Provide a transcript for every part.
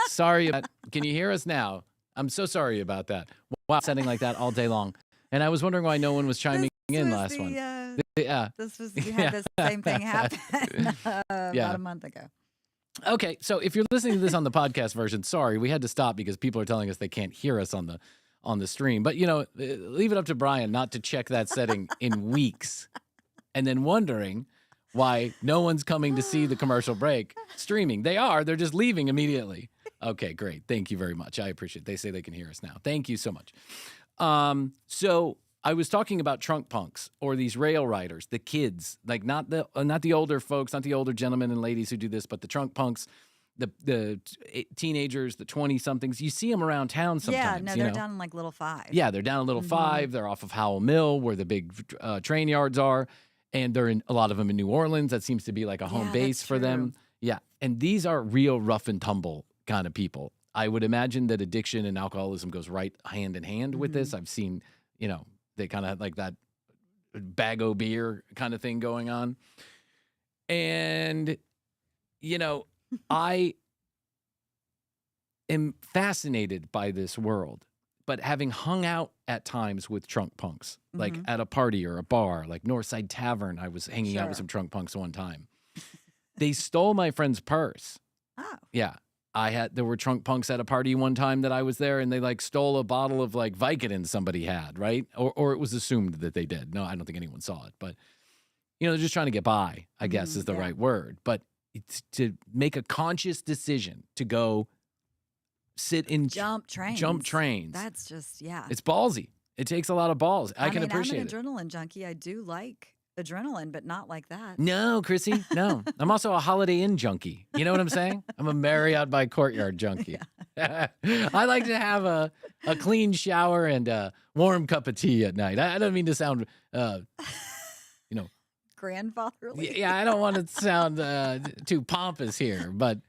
Sorry. Can you hear us now? I'm so sorry about that. Wow, setting like that all day long. And I was wondering why no one was chiming in last one. Yeah. We had the same thing happen about a month ago. Okay, so if you're listening to this on the podcast version, sorry, we had to stop because people are telling us they can't hear us on the stream. But, leave it up to Bryan not to check that setting in weeks and then wondering why no one's coming to see the commercial break streaming. They're just leaving immediately. Okay, great. Thank you very much. I appreciate it. They say they can hear us now. Thank you so much. So I was talking about trunk punks or these rail riders, the kids, like not the older folks, not the older gentlemen and ladies who do this, but the trunk punks, the teenagers, the 20-somethings. You see them around town sometimes. Yeah, no, they're down in like Little Five. Yeah, they're down in Little Five. They're off of Howell Mill where the big train yards are. And they're in a lot of them in New Orleans. That seems to be like a home base for them. Yeah, and these are real rough and tumble kind of people. I would imagine that addiction and alcoholism goes right hand in hand with this. I've seen, they kind of have like that bag-o beer kind of thing going on. And, I am fascinated by this world. But having hung out at times with trunk punks, like at a party or a bar, like Northside Tavern, I was hanging out with some trunk punks one time. They stole my friend's purse. Oh. Yeah. There were trunk punks at a party one time that I was there, and they like stole a bottle of like Vicodin somebody had, right? Or it was assumed that they did. No, I don't think anyone saw it. But, they're just trying to get by, I guess is the right word. But it's to make a conscious decision to go sit in jump trains. That's just, it's ballsy. It takes a lot of balls. I can appreciate it. I'm an adrenaline junkie. I do like adrenaline, but not like that. No, Krissy, no. I'm also a Holiday Inn junkie. You know what I'm saying? I'm a Marriott by Courtyard junkie. I like to have a clean shower and a warm cup of tea at night. I don't mean to sound, grandfatherly. Yeah, I don't want to sound too pompous here, but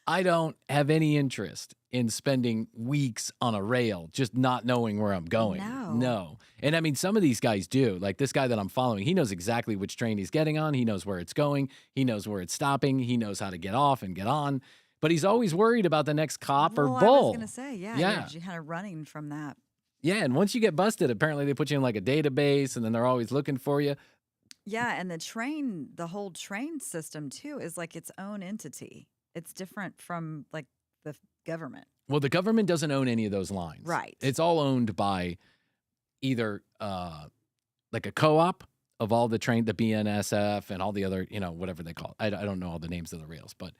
I don't have any interest in spending weeks on a rail just not knowing where I'm going. No. And I mean, some of these guys do. Like this guy that I'm following, he knows exactly which train he's getting on. He knows where it's going. He knows where it's stopping. He knows how to get off and get on. But he's always worried about the next cop or bull. I was going to say, you're kind of running from that. Yeah, and once you get busted, apparently they put you in like a database, and then they're always looking for you. Yeah, and the whole train system, too, is like its own entity. It's different from like the government. Well, the government doesn't own any of those lines. Right. It's all owned by either like a co-op of all the the BNSF and all the other, whatever they call it. I don't know all the names of the rails, but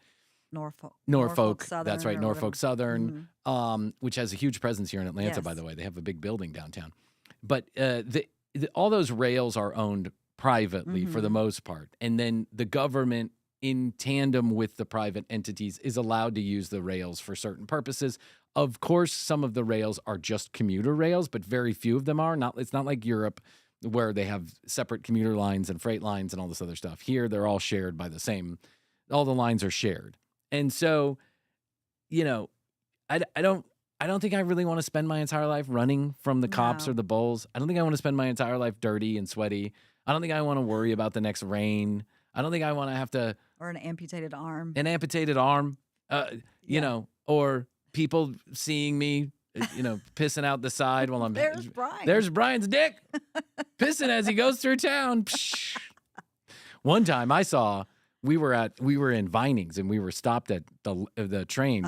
Norfolk Southern. That's right, Norfolk Southern, which has a huge presence here in Atlanta, by the way. They have a big building downtown. But all those rails are owned privately for the most part. And then the government, in tandem with the private entities, is allowed to use the rails for certain purposes. Of course, some of the rails are just commuter rails, but very few of them are. It's not like Europe where they have separate commuter lines and freight lines and all this other stuff. Here, they're all shared by all the lines are shared. And so, I don't think I really want to spend my entire life running from the cops or the bulls. I don't think I want to spend my entire life dirty and sweaty. I don't think I want to worry about the next rain. I don't think I want to have to... Or an amputated arm. Or people seeing me, pissing out the side while I'm... There's Bryan. There's Bryan's dick. Pissing as he goes through town. One time I saw... We were in Vinings, and we were stopped at the train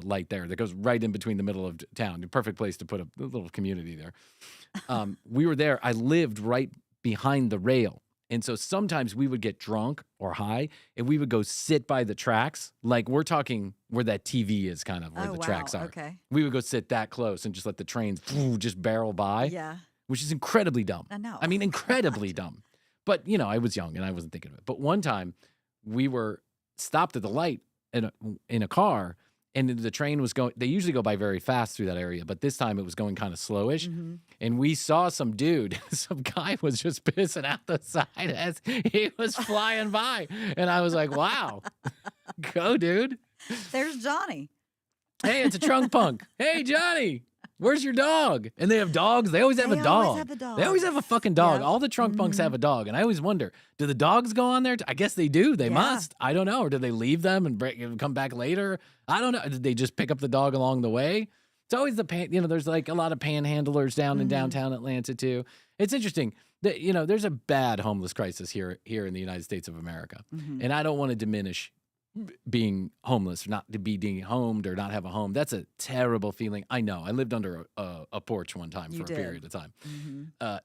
light there that goes right in between the middle of town. The perfect place to put a little community there. We were there. I lived right behind the rail. And so sometimes we would get drunk or high, and we would go sit by the tracks. Like we're talking where that TV is, kind of where the tracks are. Okay. We would go sit that close and just let the trains just barrel by. Yeah. Which is incredibly dumb. I know. I mean, incredibly dumb. But, I was young and I wasn't thinking of it. But one time we were stopped at the light in a car, and the train was going. They usually go by very fast through that area, but this time it was going kind of slowish. And we saw some guy was just pissing out the side as he was flying by. And I was like, wow, go, dude. There's Johnny. Hey, it's a trunk punk. Hey, Johnny. Where's your dog? And they have dogs. They always have a dog. They always have a fucking dog. Yep. All the trunk bunks have a dog. And I always wonder, do the dogs go on there? I guess they do. They must. I don't know. Or do they leave them and come back later? I don't know. Did they just pick up the dog along the way? It's always there's like a lot of panhandlers down in downtown Atlanta too. It's interesting that, there's a bad homeless crisis here in the United States of America. And I don't want to diminish being homeless, not to be dehomed or not have a home. That's a terrible feeling. I know. I lived under a porch one time for a period of time.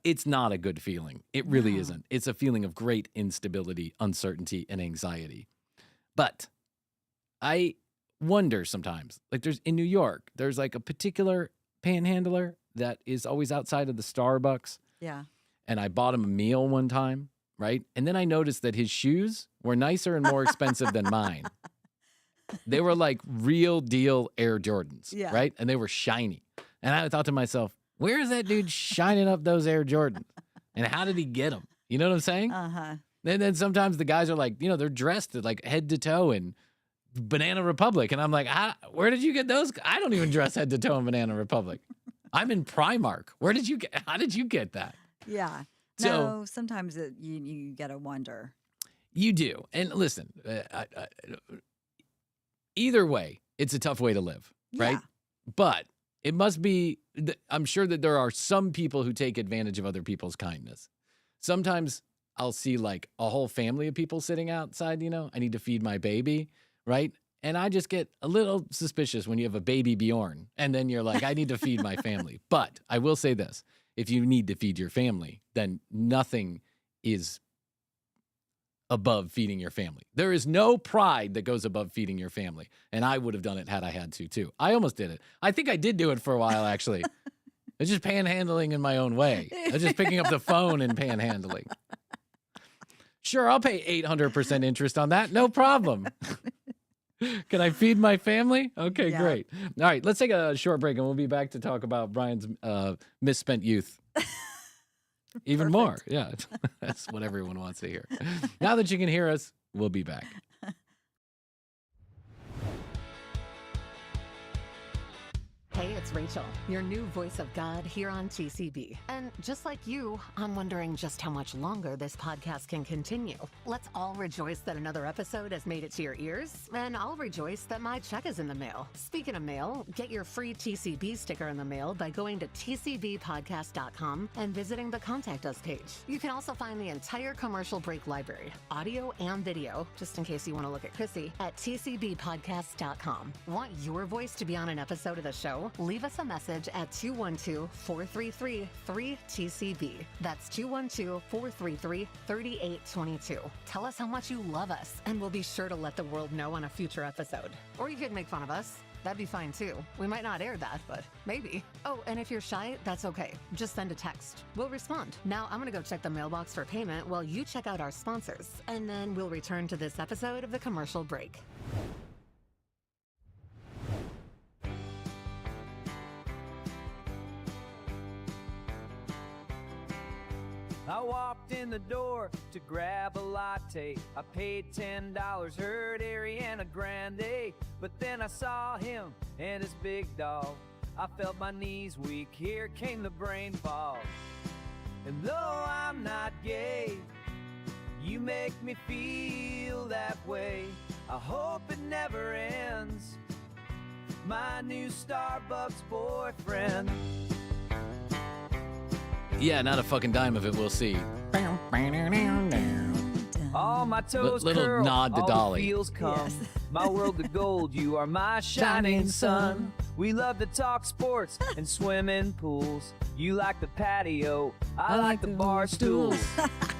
It's not a good feeling. It really isn't. It's a feeling of great instability, uncertainty, and anxiety. But I wonder sometimes, like in New York, there's like a particular panhandler that is always outside of the Starbucks. Yeah. And I bought him a meal one time, right? And then I noticed that his shoes were nicer and more expensive than mine. They were like real deal Air Jordans, right? And they were shiny. And I thought to myself, where is that dude shining up those Air Jordans? And how did he get them? You know what I'm saying? And then sometimes the guys are like, they're dressed like head to toe in Banana Republic. And I'm like, where did you get those? I don't even dress head to toe in Banana Republic. I'm in Primark. How did you get that? Yeah. So, no, sometimes you gotta wonder. You do. And listen, either way, it's a tough way to live, right? But it must be, I'm sure that there are some people who take advantage of other people's kindness. Sometimes I'll see like a whole family of people sitting outside, I need to feed my baby, right? And I just get a little suspicious when you have a baby Bjorn and then you're like, I need to feed my family. But I will say this, if you need to feed your family, then nothing is above feeding your family. There is no pride that goes above feeding your family. And I would have done it had I had to too. I almost did it. I think I did do it for a while, actually. I was just panhandling in my own way. I was just picking up the phone and panhandling. Sure, I'll pay 800% interest on that. No problem. Can I feed my family? Okay, great. All right, let's take a short break and we'll be back to talk about Bryan's misspent youth. Even more. Yeah, that's what everyone wants to hear. Now that you can hear us, we'll be back. Hey, it's Rachel, your new voice of God here on TCB. And just like you, I'm wondering just how much longer this podcast can continue. Let's all rejoice that another episode has made it to your ears, and I'll rejoice that my check is in the mail. Speaking of mail, get your free TCB sticker in the mail by going to tcbpodcast.com and visiting the Contact Us page. You can also find the entire commercial break library, audio and video, just in case you want to look at Krissy, at tcbpodcast.com. Want your voice to be on an episode of the show? Leave us a message at 212-433-3TCB. That's 212-433-3822. Tell us how much you love us, and we'll be sure to let the world know on a future episode. Or you could make fun of us. That'd be fine too. We might not air that, but maybe. Oh, and if you're shy, that's okay. Just send a text. We'll respond. Now I'm gonna go check the mailbox for payment while you check out our sponsors, and then we'll return to this episode of the commercial break. I walked in the door to grab a latte. I paid $10, heard Ariana Grande. But then I saw him and his big dog. I felt my knees weak, here came the brain fog. And though I'm not gay, you make me feel that way. I hope it never ends. My new Starbucks boyfriend. Yeah, not a fucking dime of it, we'll see. All my toes Little curl, nod to all Dolly. the feels come. Yes. My world of gold, you are my shining sun. We love to talk sports and swim in pools. You like the patio, I like the bar stools.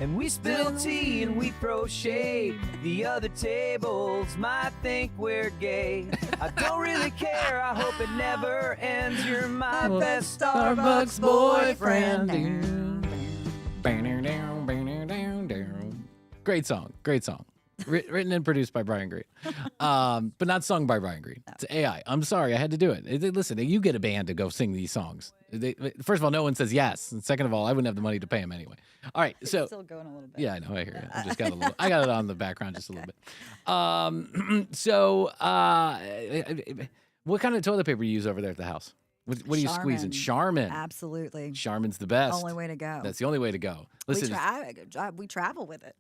And we spill tea and we throw shade. The other tables might think we're gay. I don't really care, I hope it never ends. You're my best Starbucks boyfriend. Great song. Great song. Written and produced by Bryan Green. But not sung by Bryan Green. It's AI. I'm sorry, I had to do it. Listen, you get a band to go sing these songs. First of all, no one says yes. And second of all, I wouldn't have the money to pay them anyway. All right, so Still going a little bit. yeah, I know. I hear you. I just got I got it on the background just a little bit. What kind of toilet paper do you use over there at the house? What are you squeezing? Charmin. Absolutely. Charmin's the best. Only way to go. That's the only way to go. Listen, we travel with it.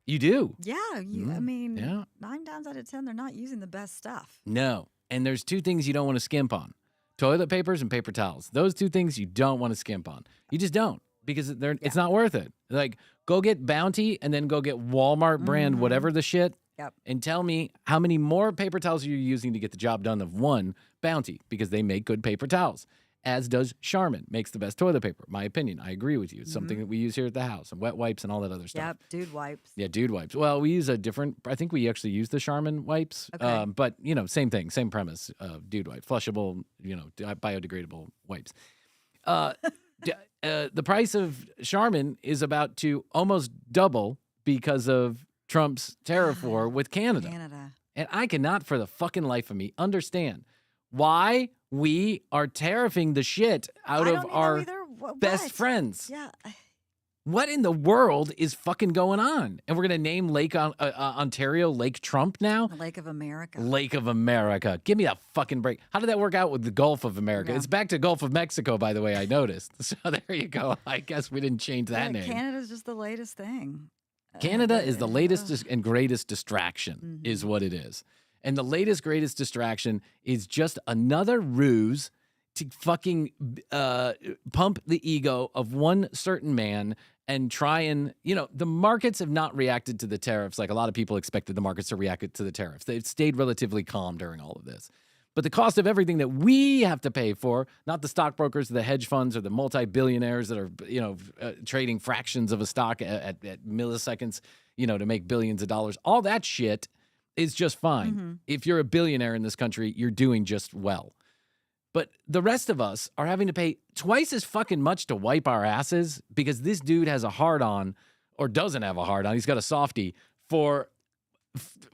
You do? Yeah. I mean, 9 times out of 10, they're not using the best stuff. No. And there's 2 things you don't want to skimp on. Toilet papers and paper towels. Those 2 things you don't want to skimp on. You just don't, because it's not worth it. Like, go get Bounty and then go get Walmart brand whatever the shit. Yep. And tell me how many more paper towels you're using to get the job done of one Bounty, because they make good paper towels. As does Charmin, makes the best toilet paper. My opinion. I agree with you. It's something that we use here at the house, and wet wipes and all that other stuff. Yep, dude wipes. Yeah, dude wipes. Well, we use I think we actually use the Charmin wipes. Okay. But, same thing, same premise. Dude wipe, flushable, biodegradable wipes. The price of Charmin is about to almost double because of Trump's tariff war with Canada. And I cannot for the fucking life of me understand why we are tariffing the shit out of our best friends. Yeah. What in the world is fucking going on? And we're going to name Lake Ontario Lake Trump now? Lake of America. Lake of America. Give me a fucking break. How did that work out with the Gulf of America? Yeah. It's back to Gulf of Mexico, by the way, I noticed. So there you go. I guess we didn't change that name. Canada's just the latest thing. Canada is the latest and greatest distraction, is what it is. And the latest, greatest distraction is just another ruse to fucking pump the ego of one certain man and try and, the markets have not reacted to the tariffs like a lot of people expected the markets to react to the tariffs. They've stayed relatively calm during all of this. But the cost of everything that we have to pay for, not the stockbrokers, the hedge funds, or the multi-billionaires that are, trading fractions of a stock at milliseconds, to make billions of dollars, all that shit is just fine. If you're a billionaire in this country, you're doing just well. But the rest of us are having to pay twice as fucking much to wipe our asses because this dude has a hard-on or doesn't have a hard-on. He's got a softie for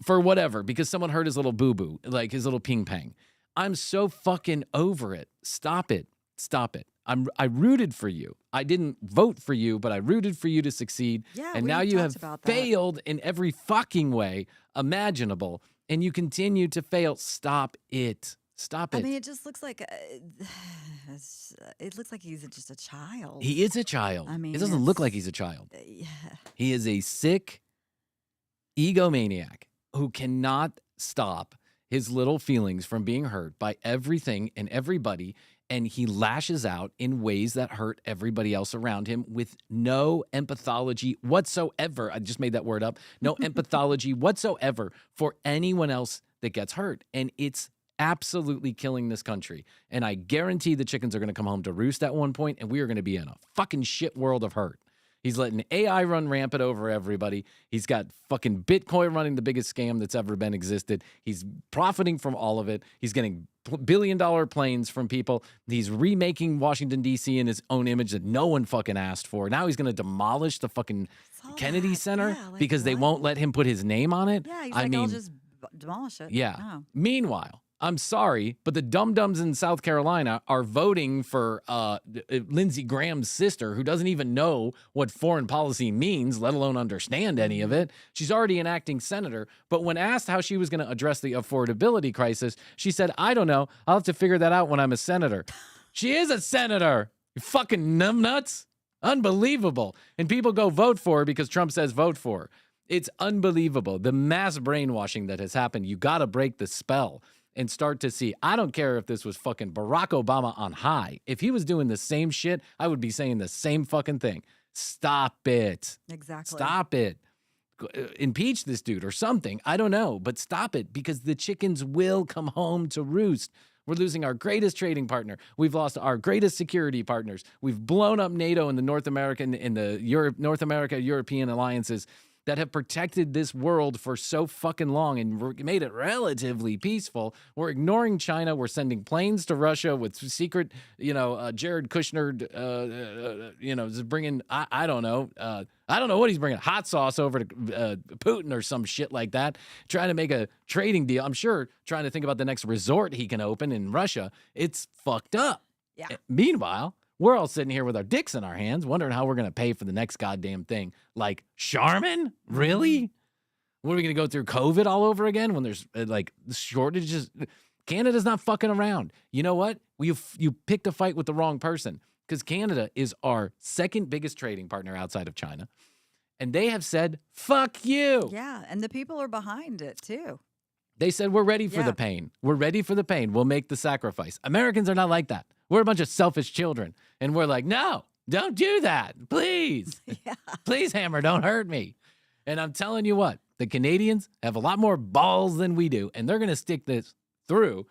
whatever, because someone hurt his little boo-boo, like his little ping-pang. I'm so fucking over it. Stop it. Stop it. I rooted for you. I didn't vote for you, but I rooted for you to succeed. Yeah, and now you have failed in every fucking way imaginable, and you continue to fail. Stop it. Stop it. I mean, it just looks like he's just a child. He is a child. I mean, it doesn't look like he's a child. Yeah. He is a sick egomaniac who cannot stop his little feelings from being hurt by everything and everybody, and he lashes out in ways that hurt everybody else around him with no empathology whatsoever. I just made that word up. No empathology whatsoever for anyone else that gets hurt. And it's absolutely killing this country. And I guarantee the chickens are going to come home to roost at one point, and we are going to be in a fucking shit world of hurt. He's letting AI run rampant over everybody. He's got fucking Bitcoin running the biggest scam that's ever been existed. He's profiting from all of it. He's getting billion-dollar planes from people. He's remaking Washington, D.C. in his own image that no one fucking asked for. Now he's going to demolish the fucking Kennedy Center because they won't let him put his name on it. Yeah, I'll just demolish it. Yeah. Oh. Meanwhile, I'm sorry, but the dum-dums in South Carolina are voting for Lindsey Graham's sister, who doesn't even know what foreign policy means, let alone understand any of it. She's already an acting senator, but when asked how she was going to address the affordability crisis, she said, I don't know. I'll have to figure that out when I'm a senator. She is a senator. You fucking numbnuts. Unbelievable. And people go vote for her because Trump says vote for her. It's unbelievable. The mass brainwashing that has happened. You got to break the spell and start to see. I don't care if this was fucking Barack Obama on high. If he was doing the same shit, I would be saying the same fucking thing. Stop it. Exactly. Stop it. Impeach this dude or something. I don't know, but stop it, because the chickens will come home to roost. We're losing our greatest trading partner. We've lost our greatest security partners. We've blown up NATO and the North America European alliances that have protected this world for so fucking long and made it relatively peaceful. We're ignoring China. We're sending planes to Russia with secret, Jared Kushner, is bringing, I don't know what he's bringing, hot sauce over to Putin or some shit like that, trying to make a trading deal. I'm sure trying to think about the next resort he can open in Russia. It's fucked up. Yeah. Meanwhile, we're all sitting here with our dicks in our hands, wondering how we're going to pay for the next goddamn thing. Like, Charmin? Really? What are we going to go through COVID all over again when there's, shortages? Canada's not fucking around. You know what? You picked a fight with the wrong person because Canada is our second biggest trading partner outside of China. And they have said, fuck you. Yeah, and the people are behind it, too. They said, we're ready for the pain. We're ready for the pain. We'll make the sacrifice. Americans are not like that. We're a bunch of selfish children. And we're like, no, don't do that. Please. Yeah. Please, Hammer, don't hurt me. And I'm telling you what, the Canadians have a lot more balls than we do, and they're going to stick this through.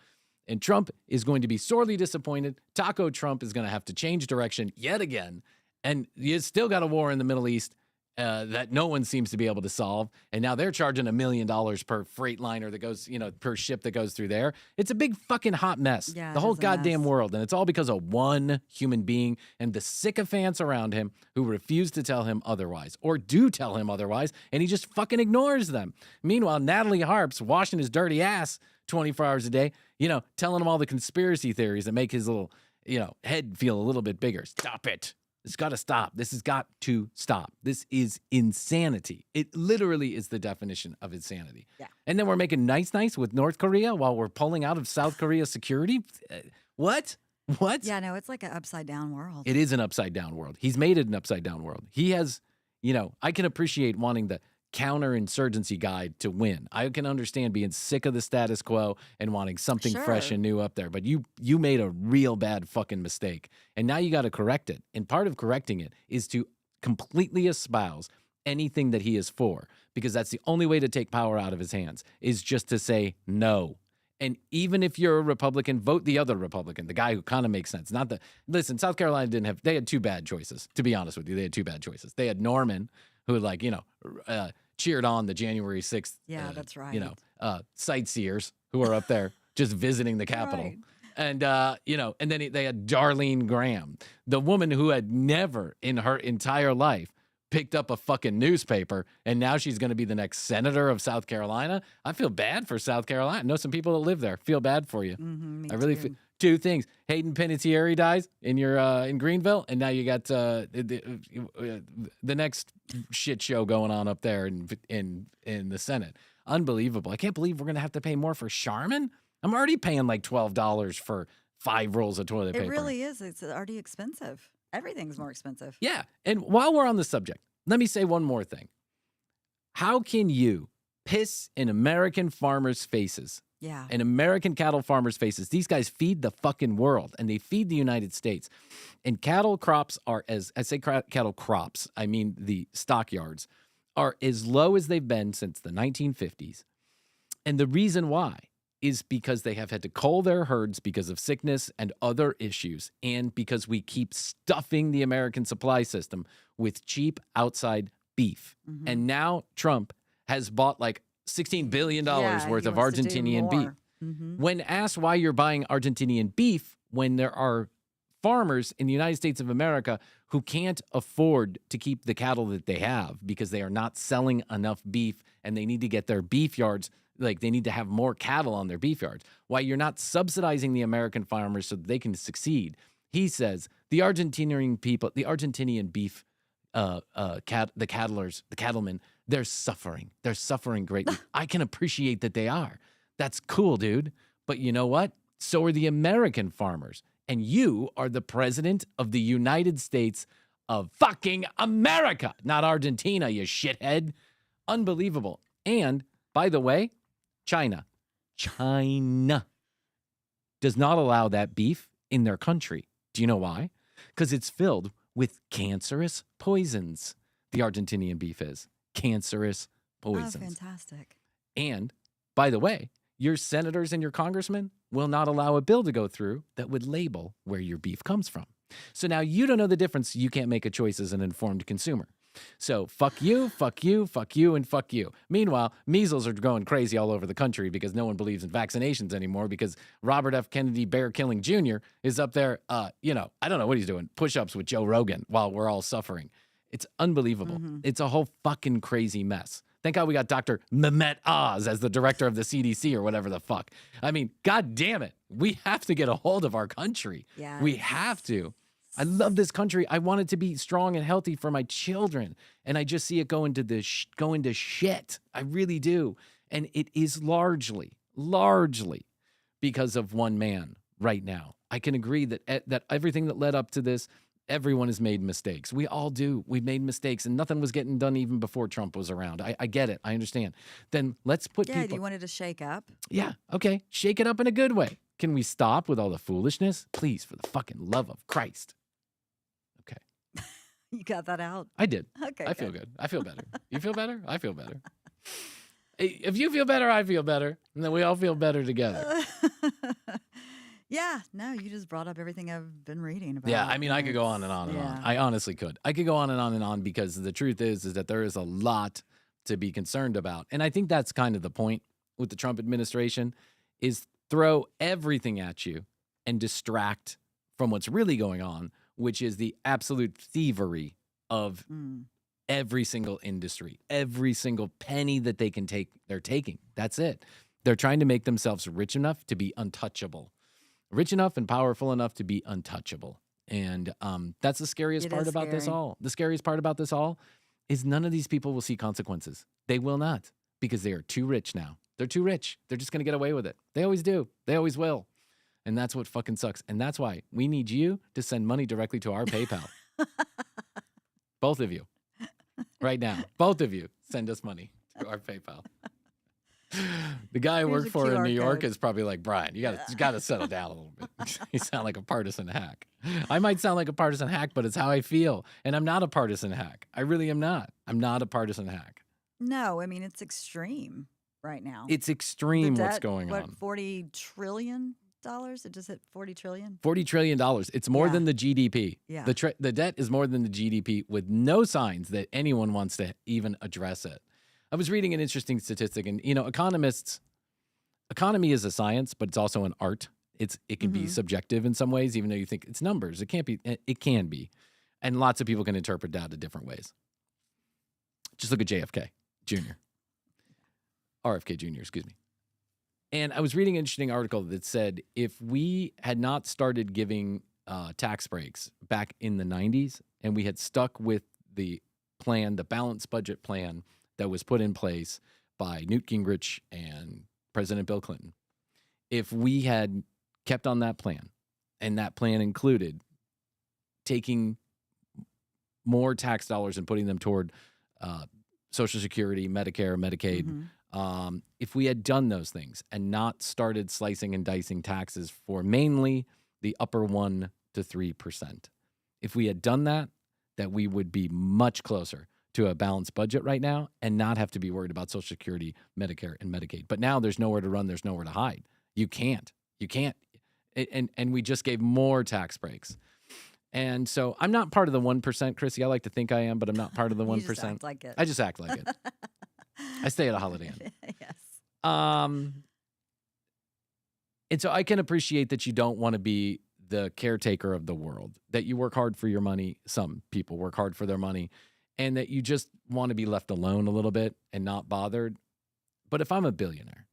And Trump is going to be sorely disappointed. Taco Trump is going to have to change direction yet again. And you still got a war in the Middle East that no one seems to be able to solve. And now they're charging $1 million per freight liner that goes, per ship that goes through there. It's a big fucking hot mess. Yeah, the whole it is a goddamn mess. world. And it's all because of one human being and the sycophants around him who refuse to tell him otherwise or do tell him otherwise. And he just fucking ignores them. Meanwhile, Natalie Harp's washing his dirty ass 24 hours a day, telling him all the conspiracy theories that make his little, head feel a little bit bigger. Stop it. It's got to stop. This has got to stop. This is insanity. It literally is the definition of insanity. Yeah. And then we're making nice with North Korea while we're pulling out of South Korea's security. What? Yeah, no, it's like an upside down world. It is an upside down world. He's made it an upside down world. He has, I can appreciate wanting the counterinsurgency guide to win. I can understand being sick of the status quo and wanting something fresh and new up there. But you made a real bad fucking mistake. And now you got to correct it. And part of correcting it is to completely espouse anything that he is for, because that's the only way to take power out of his hands, is just to say no. And even if you're a Republican, vote the other Republican, the guy who kind of makes sense. Listen, South Carolina they had two bad choices, to be honest with you. They had two bad choices. They had Norman, who cheered on the January 6th. Yeah, that's right. Sightseers who are up there just visiting the Capitol. Right. And, and then they had Darlene Graham, the woman who had never in her entire life picked up a fucking newspaper, and now she's going to be the next senator of South Carolina. I feel bad for South Carolina. I know some people that live there. Feel bad for you. Me I really too. feel. Two things. Hayden Panettiere dies in your in Greenville, and now you got the next shit show going on up there in the Senate. Unbelievable. I can't believe we're going to have to pay more for Charmin. I'm already paying like $12 for 5 rolls of toilet paper. It really is. It's already expensive. Everything's more expensive. Yeah. And while we're on the subject, let me say one more thing. How can you piss in American farmers' faces? Yeah. And American cattle farmers' faces. These guys feed the fucking world, and they feed the United States. And cattle crops are, as I say cattle crops, I mean the stockyards, are as low as they've been since the 1950s. And the reason why is because they have had to cull their herds because of sickness and other issues, and because we keep stuffing the American supply system with cheap outside beef. Mm-hmm. And now Trump has bought like $16 billion worth he of wants to do Argentinian beef. more. Mm-hmm. When asked why you're buying Argentinian beef when there are farmers in the United States of America who can't afford to keep the cattle that they have because they are not selling enough beef and they need to get their beef yards, like they need to have more cattle on their beef yards, why you're not subsidizing the American farmers so that they can succeed, he says the Argentinian people, the Argentinian beef, the cattlemen, they're suffering. They're suffering greatly. I can appreciate that they are. That's cool, dude. But you know what? So are the American farmers. And you are the president of the United States of fucking America, not Argentina, you shithead. Unbelievable. And by the way, China does not allow that beef in their country. Do you know why? Because it's filled with cancerous poisons. The Argentinian beef is cancerous poisons. Oh, fantastic. And by the way, your senators and your congressmen will not allow a bill to go through that would label where your beef comes from. So now you don't know the difference. You can't make a choice as an informed consumer. So fuck you, fuck you, fuck you, and fuck you. Meanwhile, measles are going crazy all over the country because no one believes in vaccinations anymore because Robert F. Kennedy Bear Killing Jr. is up there, I don't know what he's doing, push-ups with Joe Rogan while we're all suffering. It's unbelievable. Mm-hmm. It's a whole fucking crazy mess. Thank God we got Dr. Mehmet Oz as the director of the CDC or whatever the fuck. I mean, God damn it. We have to get a hold of our country. Yes. We have to. I love this country. I want it to be strong and healthy for my children. And I just see it going to shit. I really do. And it is largely because of one man right now. I can agree that everything that led up to this, everyone has made mistakes. We all do. We made mistakes, and nothing was getting done even before Trump was around. I get it. I understand. Then let's put people... Yeah, you wanted to shake up? Yeah, okay. Shake it up in a good way. Can we stop with all the foolishness? Please, for the fucking love of Christ. Okay. You got that out? I did. Okay, I feel good. I feel better. You feel better? I feel better. Hey, if you feel better, I feel better. And then we all feel better together. Yeah, no, you just brought up everything I've been reading about. Yeah, I mean, I could go on and on and on. I honestly could. I could go on and on because the truth is that there is a lot to be concerned about. And I think that's kind of the point with the Trump administration is throw everything at you and distract from what's really going on, which is the absolute thievery of every single industry. Every single penny that they can take, they're taking. That's it. They're trying to make themselves rich enough to be untouchable. Rich enough and powerful enough to be untouchable. And that's the scariest part about this all. The scariest part about this all is none of these people will see consequences. They will not, because they are too rich now. They're too rich. They're just going to get away with it. They always do. They always will. And that's what fucking sucks. And that's why we need you to send money directly to our PayPal. Both of you. Right now. Both of you send us money to our PayPal. The guy I work for in New York is probably like, Bryan, you got to settle down a little bit. You sound like a partisan hack. I might sound like a partisan hack, but it's how I feel. And I'm not a partisan hack. I really am not. I'm not a partisan hack. No, I mean, it's extreme right now. It's extreme what's going on. $40 trillion? It just hit $40 trillion? $40 trillion. It's more than the GDP. Yeah. The debt is more than the GDP with no signs that anyone wants to even address it. I was reading an interesting statistic, and economy is a science, but it's also an art. It can be subjective in some ways, even though you think it's numbers. It can't be. It can be, and lots of people can interpret that in different ways. Just look at JFK Jr. RFK Jr. Excuse me. And I was reading an interesting article that said if we had not started giving tax breaks back in the 90s, and we had stuck with the plan, the balanced budget plan that was put in place by Newt Gingrich and President Bill Clinton, if we had kept on that plan, and that plan included taking more tax dollars and putting them toward Social Security, Medicare, Medicaid, if we had done those things and not started slicing and dicing taxes for mainly the upper 1% to 3%, if we had done that we would be much closer to a balanced budget right now and not have to be worried about Social Security, Medicare, and Medicaid. But now there's nowhere to run. There's nowhere to hide. You can't. And we just gave more tax breaks. And so I'm not part of the 1%, Krissy. I like to think I am, but I'm not part of the 1%. You just act like it. I just act like it. I stay at a Holiday Inn. Yes. And so I can appreciate that you don't want to be the caretaker of the world, that you work hard for your money. Some people work hard for their money, and that you just want to be left alone a little bit and not bothered. But if I'm a billionaire,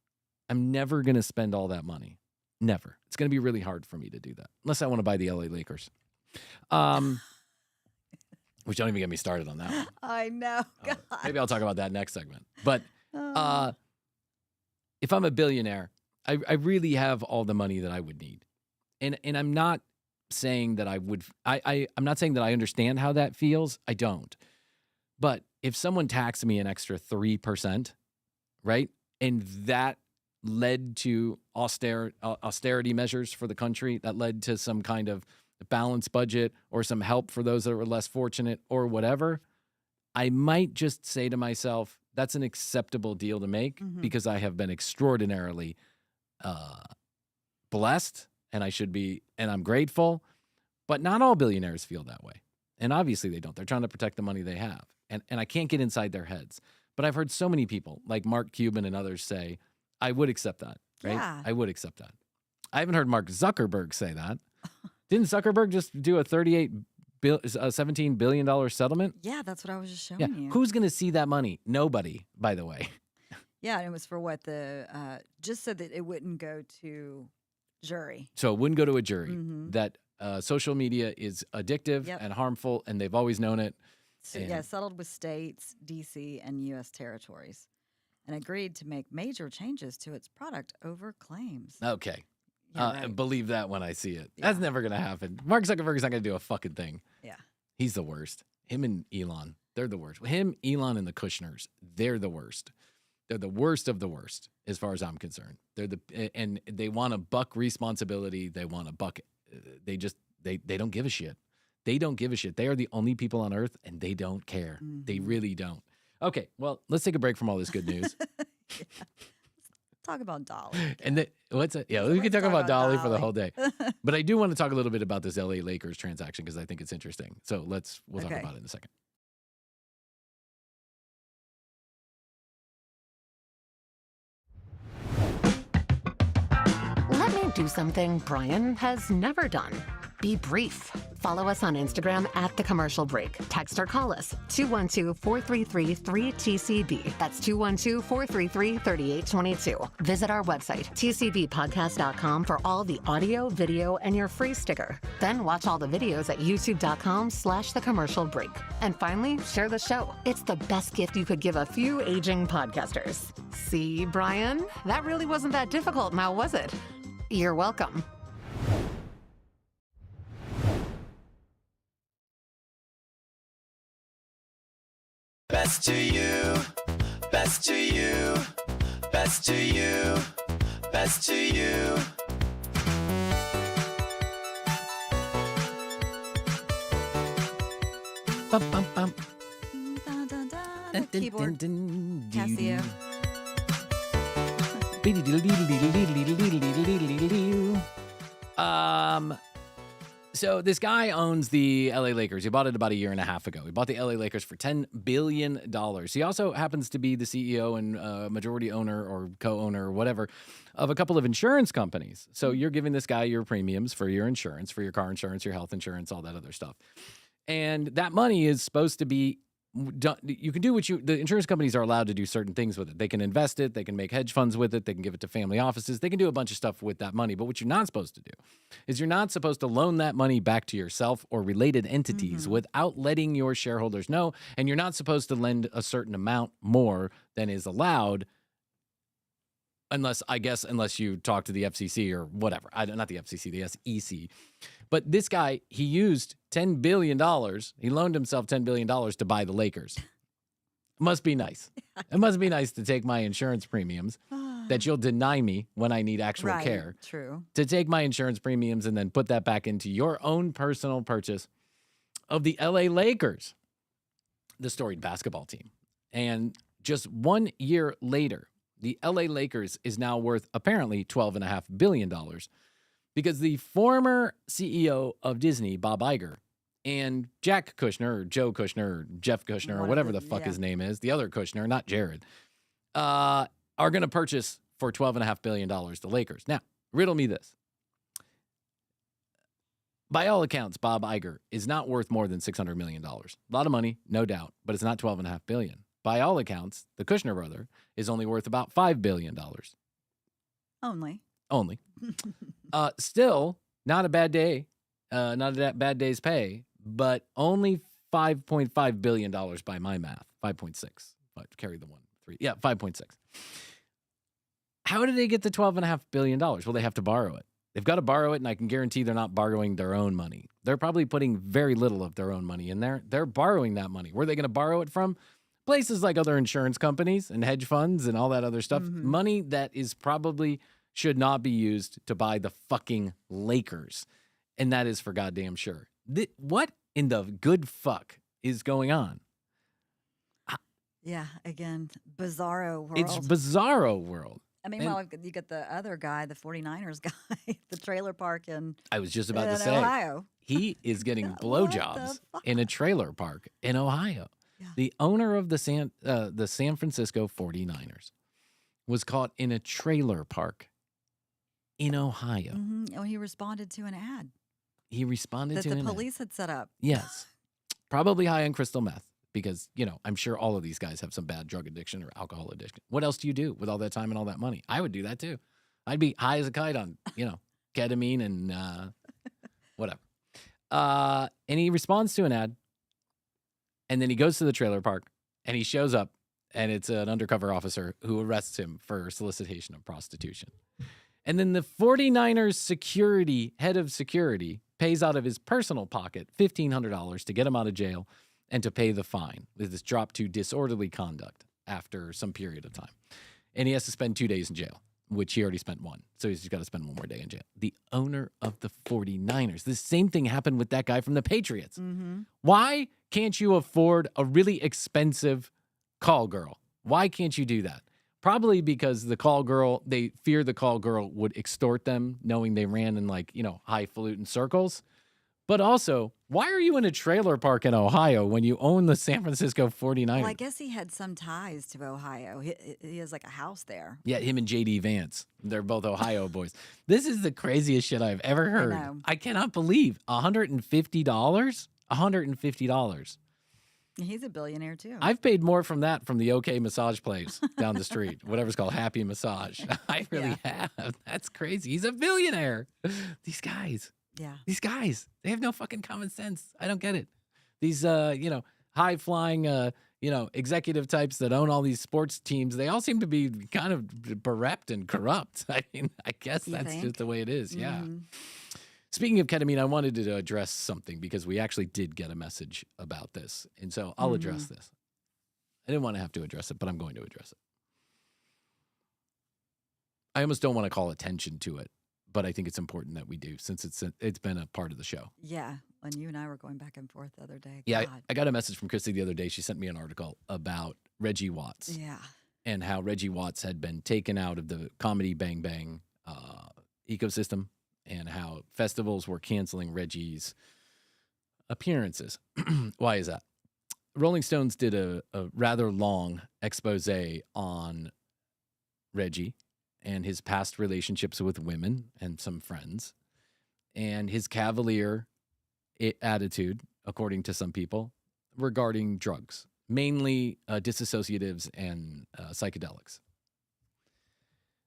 I'm never going to spend all that money. Never. It's going to be really hard for me to do that, unless I want to buy the LA Lakers. Which don't even get me started on that one. I know. God. Maybe I'll talk about that next segment. But if I'm a billionaire, I really have all the money that I would need. And I'm not saying that I would, I'm not saying that I understand how that feels. I don't. But if someone taxed me an extra 3%, right, and that led to austerity measures for the country, that led to some kind of balanced budget or some help for those that were less fortunate or whatever, I might just say to myself, that's an acceptable deal to make because I have been extraordinarily blessed, and I'm grateful. But not all billionaires feel that way. And obviously they don't. They're trying to protect the money they have. And I can't get inside their heads. But I've heard so many people, like Mark Cuban and others, say, I would accept that, right? Yeah. I would accept that. I haven't heard Mark Zuckerberg say that. Didn't Zuckerberg just do a $17 billion settlement? Yeah, that's what I was just showing you. Who's going to see that money? Nobody, by the way. Yeah, and it was for what just so that it wouldn't go to jury. So it wouldn't go to a jury. That social media is addictive and harmful, and they've always known it. So, settled with states, D.C., and U.S. territories, and agreed to make major changes to its product over claims. Okay. Right. Believe that when I see it. Yeah. That's never going to happen. Mark Zuckerberg's not going to do a fucking thing. Yeah. He's the worst. Him and Elon, they're the worst. Him, Elon, and the Kushners, they're the worst. They're the worst of the worst, as far as I'm concerned. And they want to buck responsibility. They want to buck. They don't give a shit. They don't give a shit. They are the only people on earth, and they don't care. Mm-hmm. They really don't. Okay, well, let's take a break from all this good news. Yeah. Talk about Dolly. And what's it? Yeah, we can talk about Dolly for the whole day. But I do want to talk a little bit about this LA Lakers transaction because I think it's interesting. So we'll talk about it in a second. Let me do something Bryan has never done. Be brief. Follow us on Instagram at The Commercial Break. Text or call us 212-433-3TCB. That's 212-433-3822. Visit our website, tcbpodcast.com, for all the audio, video, and your free sticker. Then watch all the videos at youtube.com/The Commercial Break. And finally, share the show. It's the best gift you could give a few aging podcasters. See, Bryan? That really wasn't that difficult now, was it? You're welcome. Best to you, best to you, best to you, best to you. Bum, bum, bum. Dun, dun, dun. Keyboard. Casio. So this guy owns the LA Lakers. He bought it about a year and a half ago. He bought the LA Lakers for $10 billion. He also happens to be the CEO and majority owner or co-owner or whatever of a couple of insurance companies. So you're giving this guy your premiums for your insurance, for your car insurance, your health insurance, all that other stuff. And that money is supposed to be done. You can do the insurance companies are allowed to do certain things with it. They can invest it. They can make hedge funds with it. They can give it to family offices. They can do a bunch of stuff with that money. But what you're not supposed to do is you're not supposed to loan that money back to yourself or related entities without letting your shareholders know. And you're not supposed to lend a certain amount more than is allowed unless you talk to the FCC or whatever. Not the FCC, the SEC. But this guy, he used $10 billion. He loaned himself $10 billion to buy the Lakers. Must be nice. It must be nice to take my insurance premiums that you'll deny me when I need actual care. True. To take my insurance premiums and then put that back into your own personal purchase of the LA Lakers, the storied basketball team. And just 1 year later, the LA Lakers is now worth apparently $12.5 billion. Because the former CEO of Disney, Bob Iger, and Jack Kushner, or Joe Kushner, or Jeff Kushner, or whatever the fuck his name is, the other Kushner, not Jared, are going to purchase for $12.5 billion the Lakers. Now, riddle me this. By all accounts, Bob Iger is not worth more than $600 million. A lot of money, no doubt, but it's not $12.5 billion. By all accounts, the Kushner brother is only worth about $5 billion. Only. Still, not a bad day. Not a bad day's pay, but only $5.5 billion by my math. 5.6. But carry the 1, 3. Yeah, 5.6. How did they get the $12.5 billion? Well, they have to borrow it. They've got to borrow it, and I can guarantee they're not borrowing their own money. They're probably putting very little of their own money in there. They're borrowing that money. Where are they going to borrow it from? Places like other insurance companies and hedge funds and all that other stuff. Money that is probably should not be used to buy the fucking Lakers. And that is for goddamn sure. What in the good fuck is going on? Yeah, again, bizarro world. It's bizarro world. I mean, well, you got the other guy, the 49ers guy, the trailer park in I was just about to say, Ohio. He is getting What blowjobs the fuck? in a trailer park in Ohio. Yeah. The owner of the San Francisco 49ers was caught in a trailer park in Ohio. Oh, he responded to an ad He responded that to the an ad. police had set up. Yes. Probably high on crystal meth because, I'm sure all of these guys have some bad drug addiction or alcohol addiction. What else do you do with all that time and all that money? I would do that too. I'd be high as a kite on, ketamine and whatever. And he responds to an ad. And then he goes to the trailer park and he shows up and it's an undercover officer who arrests him for solicitation of prostitution. And then the 49ers head of security pays out of his personal pocket $1,500 to get him out of jail and to pay the fine with this drop to disorderly conduct after some period of time. And he has to spend 2 days in jail, which he already spent 1. So he's just got to spend 1 more day in jail. The owner of the 49ers. The same thing happened with that guy from the Patriots. Mm-hmm. Why can't you afford a really expensive call girl? Why can't you do that? Probably because they fear the call girl would extort them, knowing they ran in highfalutin circles. But also, why are you in a trailer park in Ohio when you own the San Francisco 49ers? Well, I guess he had some ties to Ohio. He has like a house there. Yeah, him and J.D. Vance. They're both Ohio boys. This is the craziest shit I've ever heard. I know. I cannot believe $150? $150. He's a billionaire too. I've paid more from the OK massage place down the street, whatever's called Happy Massage. I really have. That's crazy. He's a billionaire. These guys. Yeah. These guys, they have no fucking common sense. I don't get it. These, high-flying, executive types that own all these sports teams, they all seem to be kind of bereft and corrupt. I mean, I guess that's just the way it is. Yeah. Mm-hmm. Speaking of ketamine, I wanted to address something because we actually did get a message about this. And so I'll address this. I didn't want to have to address it, but I'm going to address it. I almost don't want to call attention to it, but I think it's important that we do since it's been a part of the show. Yeah. And you and I were going back and forth the other day. Yeah, God. I got a message from Krissy the other day. She sent me an article about Reggie Watts. Yeah. And how Reggie Watts had been taken out of the Comedy Bang Bang ecosystem and how festivals were canceling Reggie's appearances. Why is that? Rolling Stones did a rather long expose on Reggie and his past relationships with women and some friends, and his cavalier attitude, according to some people, regarding drugs, mainly disassociatives and psychedelics.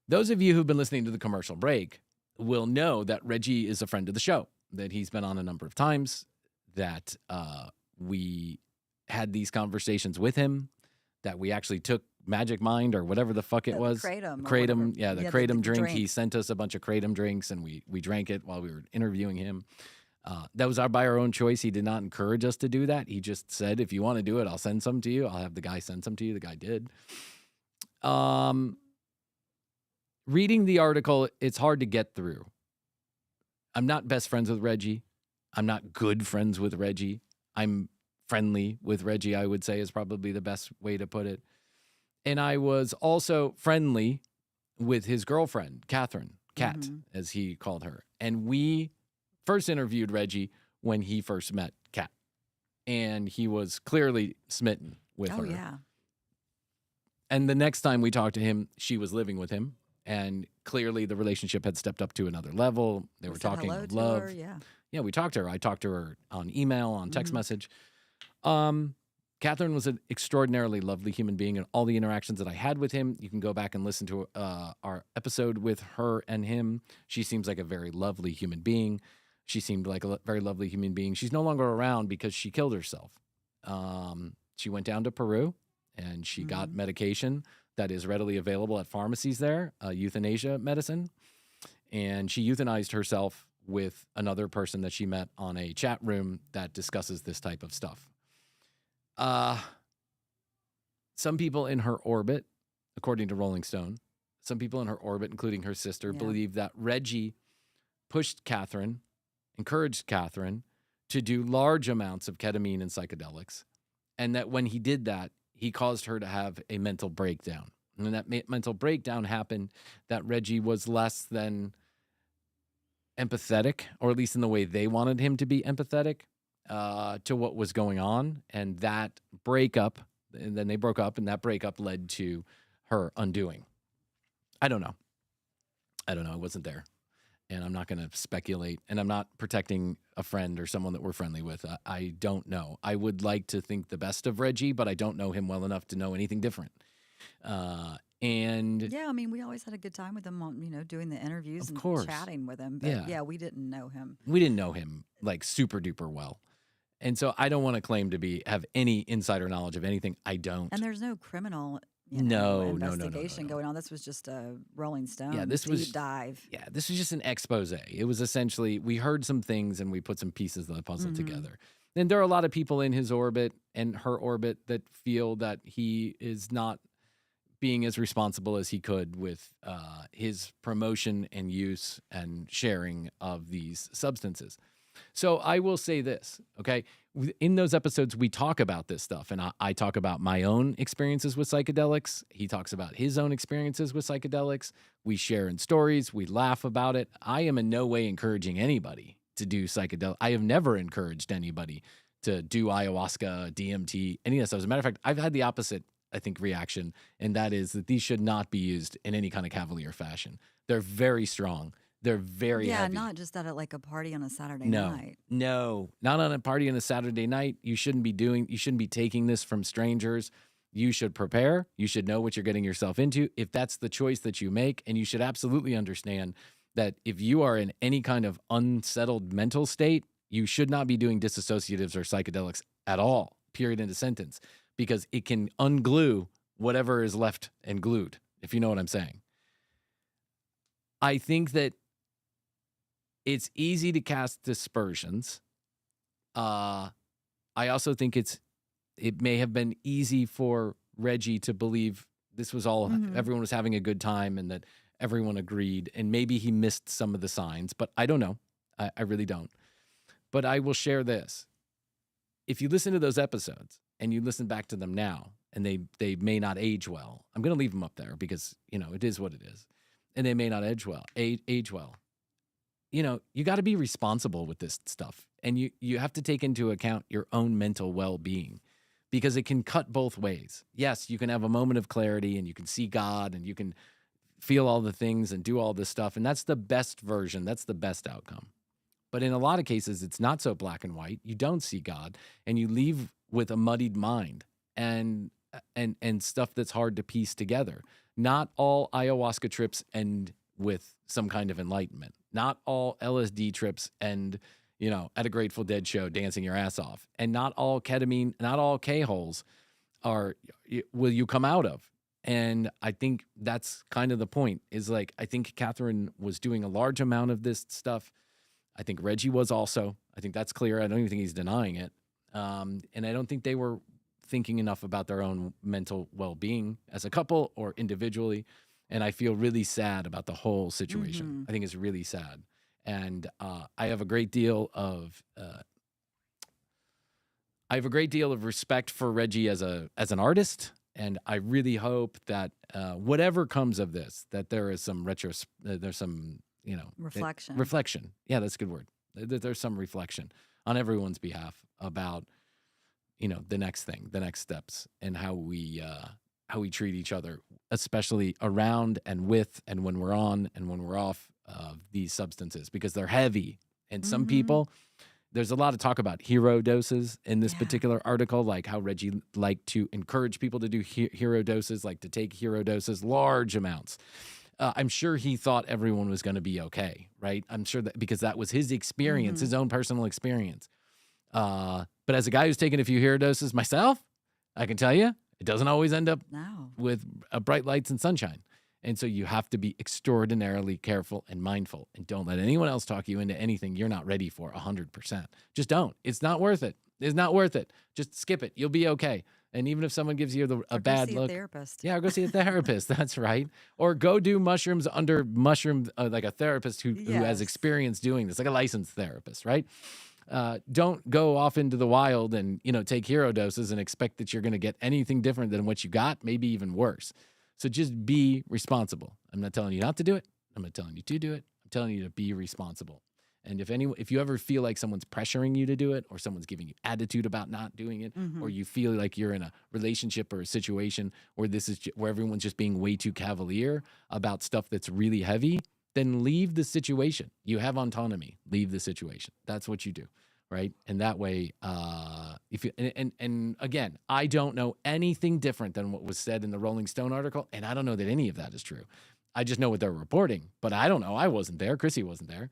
Those of you who've been listening to the commercial break will know that Reggie is a friend of the show, that he's been on a number of times, that we had these conversations with him, that we actually took Magic Mind or whatever the fuck it was. Kratom. Yeah, the Kratom drink. He sent us a bunch of Kratom drinks, and we drank it while we were interviewing him. That was by our own choice. He did not encourage us to do that. He just said, if you want to do it, I'll send some to you. I'll have the guy send some to you. The guy did. Reading the article, it's hard to get through. I'm not best friends with Reggie. I'm not good friends with Reggie. I'm friendly with Reggie, I would say, is probably the best way to put it. And I was also friendly with his girlfriend, Catherine, Kat, as he called her. And we first interviewed Reggie when he first met Kat. And he was clearly smitten with her. Oh, yeah. And the next time we talked to him, she was living with him. And clearly the relationship had stepped up to another level. They were talking of love. Her, yeah. Yeah, we talked to her. I talked to her on email, on text message. Catherine was an extraordinarily lovely human being, and all the interactions that I had with him, you can go back and listen to our episode with her and him. She seems like a very lovely human being. She seemed like a very lovely human being. She's no longer around because she killed herself. She went down to Peru, and she got medication that is readily available at pharmacies there, euthanasia medicine. And she euthanized herself with another person that she met on a chat room that discusses this type of stuff. Some people in her orbit, according to Rolling Stone, some people in her orbit, including her sister, believe that Reggie pushed Catherine, encouraged Catherine to do large amounts of ketamine and psychedelics, and that when he did that, he caused her to have a mental breakdown. And when that mental breakdown happened, that Reggie was less than empathetic, or at least in the way they wanted him to be empathetic, to what was going on. And that breakup, and then they broke up, and that breakup led to her undoing. I don't know. I wasn't there. And I'm not going to speculate. And I'm not protecting a friend or someone that we're friendly with. I don't know. I would like to think the best of Reggie, but I don't know him well enough to know anything different. And yeah, I mean, we always had a good time with him on, doing the interviews and chatting with him. But yeah, we didn't know him. We didn't know him like super duper well. And so I don't want to claim to have any insider knowledge of anything. I don't. And there's no criminal No. investigation going on. This was just a Rolling Stone deep dive. Yeah, this was just an expose. It was essentially, we heard some things and we put some pieces of the puzzle together. And there are a lot of people in his orbit and her orbit that feel that he is not being as responsible as he could with his promotion and use and sharing of these substances. So I will say this, okay? In those episodes, we talk about this stuff, and I talk about my own experiences with psychedelics. He talks about his own experiences with psychedelics. We share in stories. We laugh about it. I am in no way encouraging anybody to do psychedelic. I have never encouraged anybody to do ayahuasca, DMT, any of that stuff. As a matter of fact, I've had the opposite, I think, reaction, and that is that these should not be used in any kind of cavalier fashion. They're very strong. They're very heavy. Not just at like a party on a Saturday night. No, not on a party on a Saturday night. You shouldn't be taking this from strangers. You should prepare. You should know what you're getting yourself into if that's the choice that you make. And you should absolutely understand that if you are in any kind of unsettled mental state, you should not be doing disassociatives or psychedelics at all, period, end of sentence, because it can unglue whatever is left and glued, if you know what I'm saying. I think that it's easy to cast dispersions. I also think it may have been easy for Reggie to believe this was all, everyone was having a good time and that everyone agreed, and maybe he missed some of the signs, but I don't know. I really don't. But I will share this. If you listen to those episodes and you listen back to them now, and they may not age well, I'm going to leave them up there because, it is what it is. And they may not age well. You got to be responsible with this stuff. And you have to take into account your own mental well-being because it can cut both ways. Yes, you can have a moment of clarity and you can see God and you can feel all the things and do all this stuff. And that's the best version. That's the best outcome. But in a lot of cases, it's not so black and white. You don't see God and you leave with a muddied mind and stuff that's hard to piece together. Not all ayahuasca trips end with some kind of enlightenment. Not all LSD trips end, at a Grateful Dead show dancing your ass off. And not all ketamine, not all K-holes will you come out of. And I think that's kind of the point is like, I think Catherine was doing a large amount of this stuff. I think Reggie was also. I think that's clear. I don't even think he's denying it. And I don't think they were thinking enough about their own mental well-being as a couple or individually. And I feel really sad about the whole situation. I think it's really sad. And I have a great deal of respect for Reggie as an artist. And I really hope that whatever comes of this, that there is some reflection. Reflection. Yeah, that's a good word. There's some reflection on everyone's behalf about, the next thing, the next steps, and how we treat each other, especially around and with and when we're on and when we're off of these substances, because they're heavy. And some people, there's a lot of talk about hero doses in this particular article, like how Reggie liked to encourage people to do hero doses, like to take hero doses, large amounts. I'm sure he thought everyone was going to be okay, right? I'm sure that because that was his experience, his own personal experience. But as a guy who's taken a few hero doses myself, I can tell you, it doesn't always end up with bright lights and sunshine. And so you have to be extraordinarily careful and mindful, and don't let anyone else talk you into anything you're not ready for 100%. Just don't. It's not worth it. It's not worth it. Just skip it. You'll be okay. And even if someone gives you a bad look, therapist. Yeah, go see a therapist. That's right. Or go do mushrooms under like a therapist who has experience doing this, like a licensed therapist, right? Don't go off into the wild and, take hero doses and expect that you're going to get anything different than what you got, maybe even worse. So just be responsible. I'm not telling you not to do it. I'm not telling you to do it. I'm telling you to be responsible. And if you ever feel like someone's pressuring you to do it, or someone's giving you attitude about not doing it, or you feel like you're in a relationship or a situation where where everyone's just being way too cavalier about stuff that's really heavy, then leave the situation. You have autonomy. Leave the situation. That's what you do, right? And that way, and again, I don't know anything different than what was said in the Rolling Stone article, and I don't know that any of that is true. I just know what they're reporting, but I don't know. I wasn't there. Krissy wasn't there.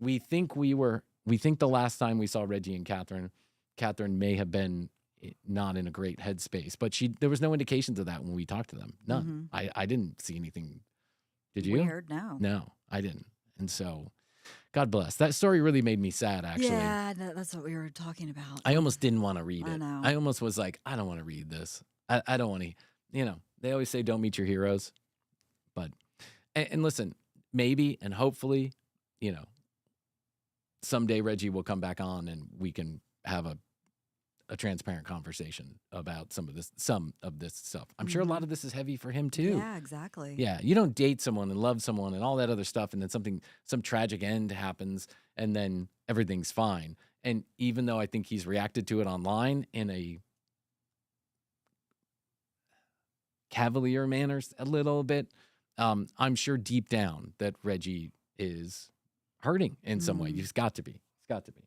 We think the last time we saw Reggie and Catherine may have been not in a great headspace. But there was no indications of that when we talked to them. None. I didn't see anything. Did you? Weird, no. No, I didn't. And so, God bless. That story really made me sad, actually. Yeah, that's what we were talking about. I almost didn't want to read it. I know. I almost was like, I don't want to read this. I don't want to, they always say don't meet your heroes. But, and listen, maybe and hopefully, someday Reggie will come back on and we can have a transparent conversation about some of this stuff. I'm sure a lot of this is heavy for him too. Yeah, exactly. Yeah, you don't date someone and love someone and all that other stuff, and then some tragic end happens, and then everything's fine. And even though I think he's reacted to it online in a cavalier manner a little bit, I'm sure deep down that Reggie is hurting in some way. He's got to be. It's got to be.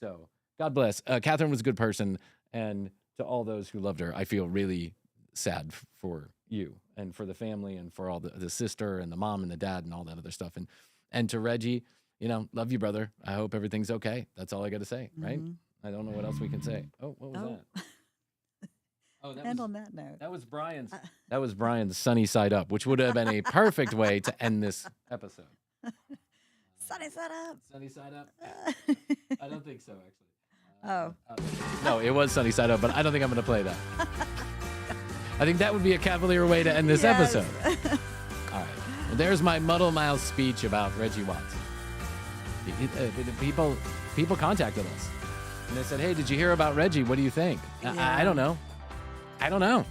So God bless. Catherine was a good person, and to all those who loved her, I feel really sad for you and for the family and for all the sister and the mom and the dad and all that other stuff. And to Reggie, love you, brother. I hope everything's okay. That's all I got to say, right? I don't know what else we can say. Oh, what was that? Oh, and on that note, that was Brian's. That was Brian's sunny side up, which would have been a perfect way to end this episode. Sunny side up. Sunny side up. I don't think so, actually. Oh. No, it was sunny side up, but I don't think I'm going to play that. I think that would be a cavalier way to end this episode. All right. Well, there's my muddle mouth speech about Reggie Watts. People contacted us, and they said, "Hey, did you hear about Reggie? What do you think?" Yeah. I don't know. I don't know.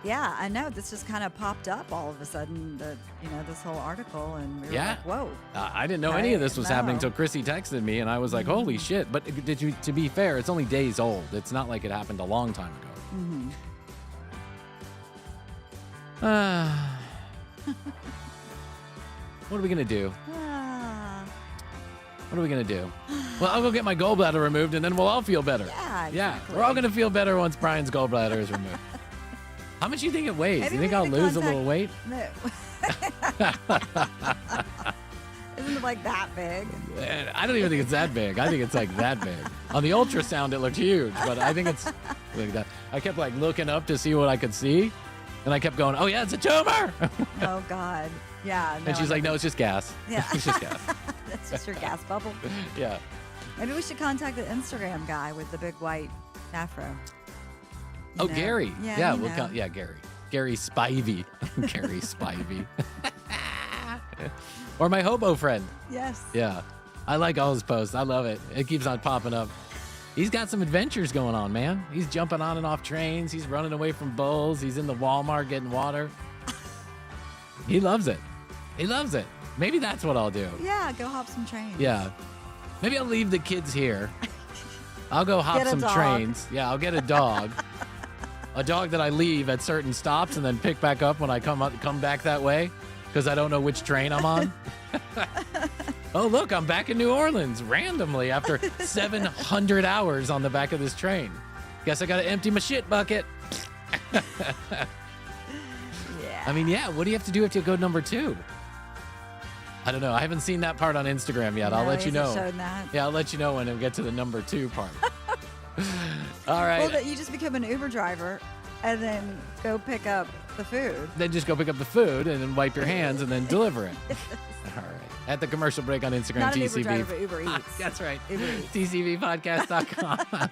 Yeah, I know. This just kind of popped up all of a sudden, this whole article, and we were like, whoa. I didn't know any of this was happening until Krissy texted me, and I was like, holy shit. But to be fair, it's only days old. It's not like it happened a long time ago. What are we going to do? What are we going to do? Well, I'll go get my gallbladder removed, and then we'll all feel better. Yeah, exactly. Yeah, we're all going to feel better once Brian's gallbladder is removed. How much do you think it weighs? Maybe you think I'll lose a little weight? No. Isn't it like that big? I don't even think it's that big. I think it's like that big. On the ultrasound, it looked huge, but I think it's like that. I kept like looking up to see what I could see, and I kept going, "Oh yeah, it's a tumor." Oh God, yeah. No, and she's like, "No, it's just gas. Yeah, it's just gas. That's just your gas bubble." Yeah. Maybe we should contact the Instagram guy with the big white afro. Oh, Gary. Yeah, Gary. Gary Spivey. Gary Spivey. Or my hobo friend. Yes. Yeah. I like all his posts. I love it. It keeps on popping up. He's got some adventures going on, man. He's jumping on and off trains. He's running away from bulls. He's in the Walmart getting water. He loves it. He loves it. Maybe that's what I'll do. Yeah, go hop some trains. Yeah. Maybe I'll leave the kids here. I'll go hop some trains. Yeah, I'll get a dog. A dog that I leave at certain stops and then pick back up when I come back that way because I don't know which train I'm on. Oh, look, I'm back in New Orleans randomly after 700 hours on the back of this train. Guess I got to empty my shit bucket. Yeah. I mean, yeah, what do you have to do if you go number 2? I don't know. I haven't seen that part on Instagram yet. I'll let you know. That. Yeah, I'll let you know when we get to the number 2 part. All right. Well, you just become an Uber driver and then go pick up the food. Then just go pick up the food and then wipe your hands and then deliver it. All right. At the commercial break on Instagram, Not an TCB. Uber driver, but Uber Eats. That's right. Uber Eats. TCBpodcast.com.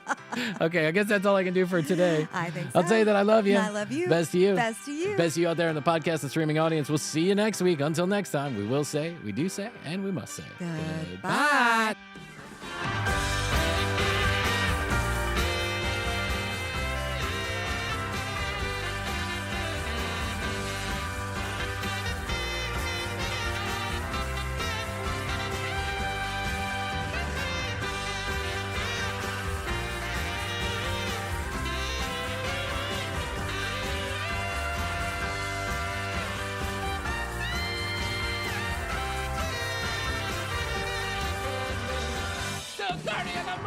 Okay, I guess that's all I can do for today. I think so. I'll tell you that I love you. And I love you. Best to you. Best to you. Best to you out there in the podcast and streaming audience. We'll see you next week. Until next time, we will say, we do say, and we must say. Goodbye. Still 30 in the